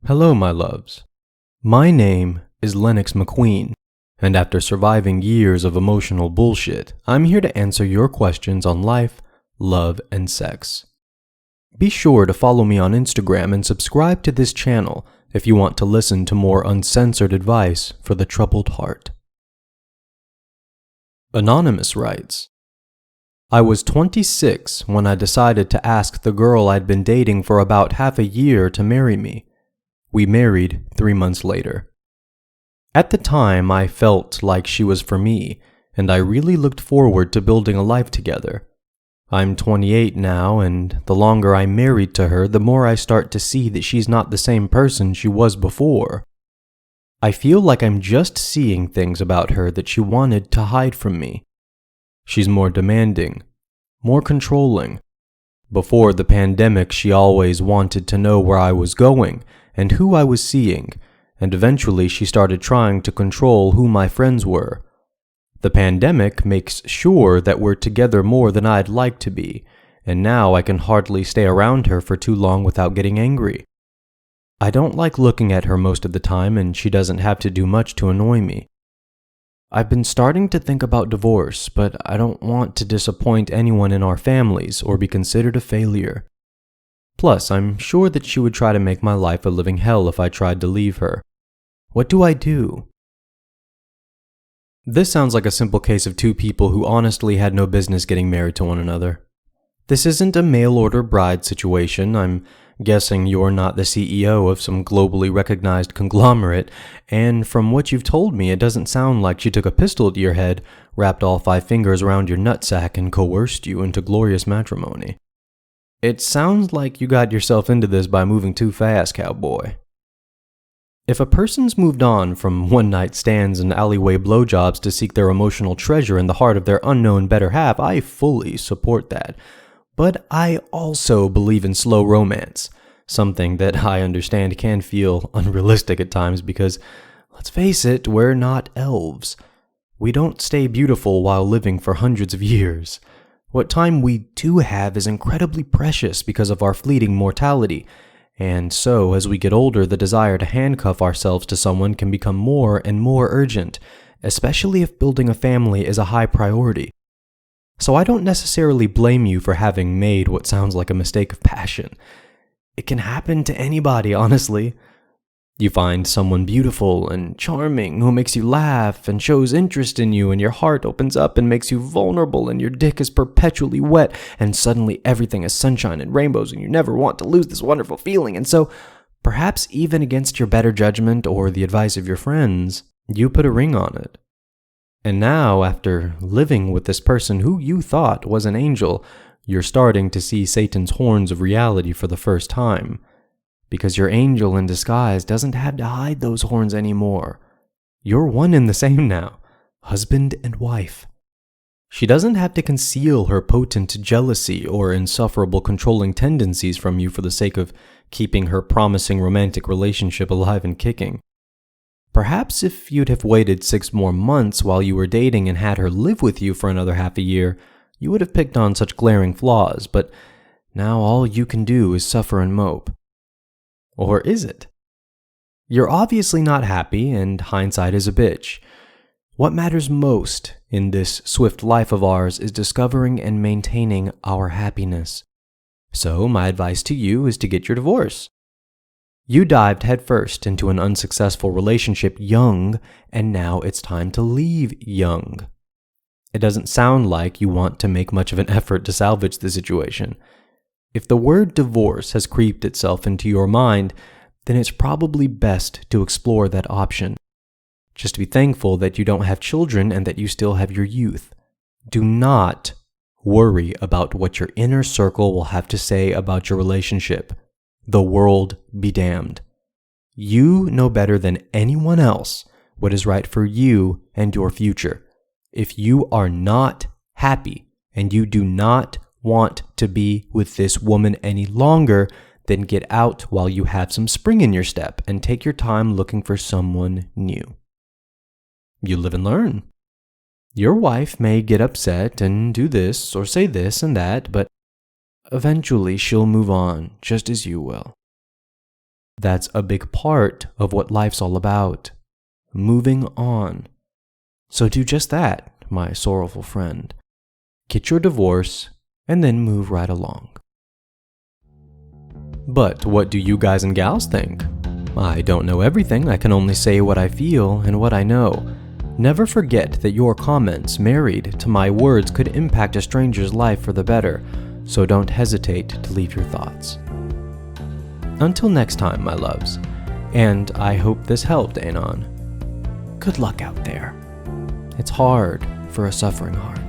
Hello, my loves. My name is Lennox McQueen, and after surviving years of emotional bullshit, I'm here to answer your questions on life, love, and sex. Be sure to follow me on Instagram and subscribe to this channel if you want to listen to more uncensored advice for the troubled heart. Anonymous writes, I was 26 when I decided to ask the girl I'd been dating for about half a year to marry me. We married 3 months later. At the time, I felt like she was for me, and I really looked forward to building a life together. I'm 28 now, and the longer I'm married to her, the more I start to see that she's not the same person she was before. I feel like I'm just seeing things about her that she wanted to hide from me. She's more demanding, more controlling. Before the pandemic, she always wanted to know where I was going and who I was seeing, and eventually she started trying to control who my friends were. The pandemic makes sure that we're together more than I'd like to be, and now I can hardly stay around her for too long without getting angry. I don't like looking at her most of the time, and she doesn't have to do much to annoy me. I've been starting to think about divorce, but I don't want to disappoint anyone in our families or be considered a failure. Plus, I'm sure that she would try to make my life a living hell if I tried to leave her. What do I do? This sounds like a simple case of two people who honestly had no business getting married to one another. This isn't a mail-order bride situation. I'm guessing you're not the CEO of some globally recognized conglomerate, and from what you've told me, it doesn't sound like she took a pistol to your head, wrapped all 5 fingers around your nutsack, and coerced you into glorious matrimony. It sounds like you got yourself into this by moving too fast, cowboy. If a person's moved on from one-night stands and alleyway blowjobs to seek their emotional treasure in the heart of their unknown better half, I fully support that. But I also believe in slow romance, something that I understand can feel unrealistic at times because, let's face it, we're not elves. We don't stay beautiful while living for hundreds of years. What time we do have is incredibly precious because of our fleeting mortality, and so as we get older, the desire to handcuff ourselves to someone can become more and more urgent, especially if building a family is a high priority. So I don't necessarily blame you for having made what sounds like a mistake of passion. It can happen to anybody, honestly. You find someone beautiful and charming who makes you laugh and shows interest in you, and your heart opens up and makes you vulnerable, and your dick is perpetually wet, and suddenly everything is sunshine and rainbows, and you never want to lose this wonderful feeling. And so, perhaps even against your better judgment or the advice of your friends, you put a ring on it. And now, after living with this person who you thought was an angel, you're starting to see Satan's horns of reality for the first time. Because your angel in disguise doesn't have to hide those horns anymore. You're one and the same now, husband and wife. She doesn't have to conceal her potent jealousy or insufferable controlling tendencies from you for the sake of keeping her promising romantic relationship alive and kicking. Perhaps if you'd have waited 6 more months while you were dating and had her live with you for another half a year, you would have picked on such glaring flaws, but now all you can do is suffer and mope. Or is it? You're obviously not happy, and hindsight is a bitch. What matters most in this swift life of ours is discovering and maintaining our happiness. So my advice to you is to get your divorce. You dived headfirst into an unsuccessful relationship young, and now it's time to leave young. It doesn't sound like you want to make much of an effort to salvage the situation. If the word divorce has creeped itself into your mind, then it's probably best to explore that option. Just be thankful that you don't have children and that you still have your youth. Do not worry about what your inner circle will have to say about your relationship. The world be damned. You know better than anyone else what is right for you and your future. If you are not happy and you do not want to be with this woman any longer, then get out while you have some spring in your step and take your time looking for someone new. You live and learn. Your wife may get upset and do this or say this and that, but eventually she'll move on just as you will. That's a big part of what life's all about. Moving on. So do just that, my sorrowful friend. Get your divorce, and then move right along. But what do you guys and gals think? I don't know everything, I can only say what I feel and what I know. Never forget that your comments, married to my words, could impact a stranger's life for the better, so don't hesitate to leave your thoughts. Until next time, my loves, and I hope this helped, Anon. Good luck out there. It's hard for a suffering heart.